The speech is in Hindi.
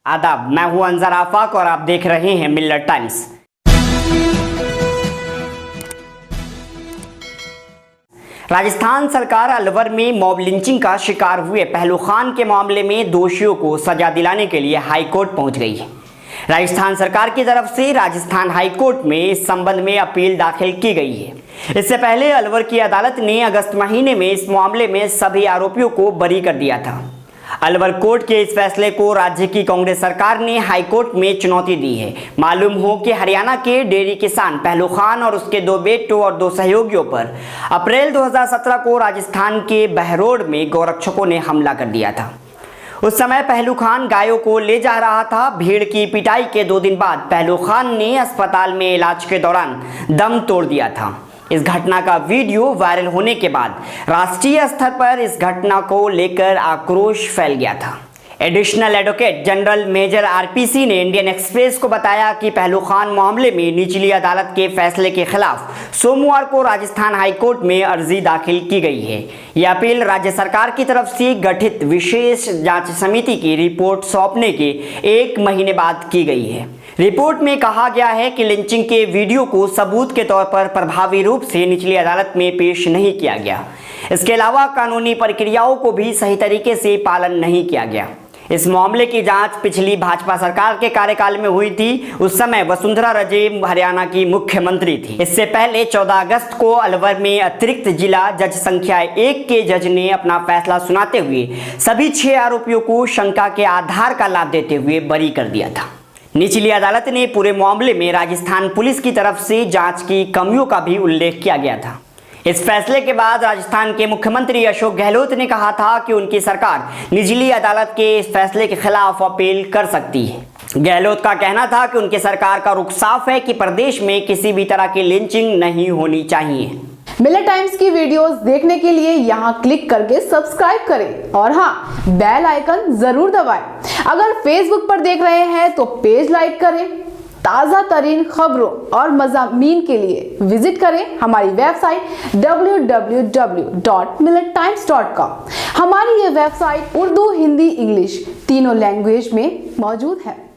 आदाब, मैं हूं अंजर आफाक और आप देख रहे हैं मिल्लत टाइम्स। राजस्थान सरकार अलवर में मॉब लिंचिंग का शिकार हुए पहलू खान के मामले में दोषियों को सजा दिलाने के लिए हाईकोर्ट पहुंच गई है। राजस्थान सरकार की तरफ से राजस्थान हाईकोर्ट में इस संबंध में अपील दाखिल की गई है। इससे पहले अलवर की अदालत ने अगस्त महीने में इस मामले में सभी आरोपियों को बरी कर दिया था। अलवर कोर्ट के इस फैसले को राज्य की कांग्रेस सरकार ने हाईकोर्ट में चुनौती दी है। मालूम हो कि हरियाणा के डेयरी किसान पहलू खान और उसके 2 बेटों और 2 सहयोगियों पर अप्रैल 2017 को राजस्थान के बहरोड में गौरक्षकों ने हमला कर दिया था। उस समय पहलू खान गायों को ले जा रहा था। भीड़ की पिटाई के 2 दिन बाद पहलू खान ने अस्पताल में इलाज के दौरान दम तोड़ दिया था। इस घटना का वीडियो वायरल होने के बाद राष्ट्रीय स्तर पर इस घटना को लेकर आक्रोश फैल गया था। Additional advocate general major RPC ने इंडियन एक्सप्रेस को बताया कि पहलू खान मामले में निचली अदालत के फैसले के खिलाफ सोमवार को राजस्थान हाईकोर्ट में अर्जी दाखिल की गई है। यह अपील राज्य सरकार की तरफ से गठित विशेष जांच समिति की रिपोर्ट सौंपने के 1 महीने बाद की गई है। रिपोर्ट में कहा गया है कि लिंचिंग के वीडियो को सबूत के तौर पर प्रभावी रूप से निचली अदालत में पेश नहीं किया गया। इसके अलावा कानूनी प्रक्रियाओं को भी सही तरीके से पालन नहीं किया गया। इस मामले की जांच पिछली भाजपा सरकार के कार्यकाल में हुई थी। उस समय वसुंधरा राजे हरियाणा की मुख्यमंत्री थी। इससे पहले 14 अगस्त को अलवर में अतिरिक्त जिला जज संख्या 1 के जज ने अपना फैसला सुनाते हुए सभी 6 आरोपियों को शंका के आधार का लाभ देते हुए बरी कर दिया था। निचली अदालत ने पूरे मामले में राजस्थान पुलिस की तरफ से जांच की कमियों का भी उल्लेख किया गया था। इस फैसले के बाद राजस्थान के मुख्यमंत्री अशोक गहलोत ने कहा था कि उनकी सरकार निचली अदालत के इस फैसले के खिलाफ अपील कर सकती है। गहलोत का कहना था कि उनकी सरकार का रुख साफ है कि प्रदेश में किसी भी तरह की लिंचिंग नहीं होनी चाहिए। मिल्लत टाइम्स की वीडियोस देखने के लिए यहाँ क्लिक करके सब्सक्राइब करें और हाँ, बेल आइकन जरूर दबाएं। अगर फेसबुक पर देख रहे हैं तो पेज लाइक करें। ताज़ा तरीन खबरों और मज़ामीन के लिए विजिट करें हमारी वेबसाइट www.millettimes.com। हमारी ये वेबसाइट उर्दू, हिंदी, इंग्लिश तीनों लैंग्वेज में मौजूद है।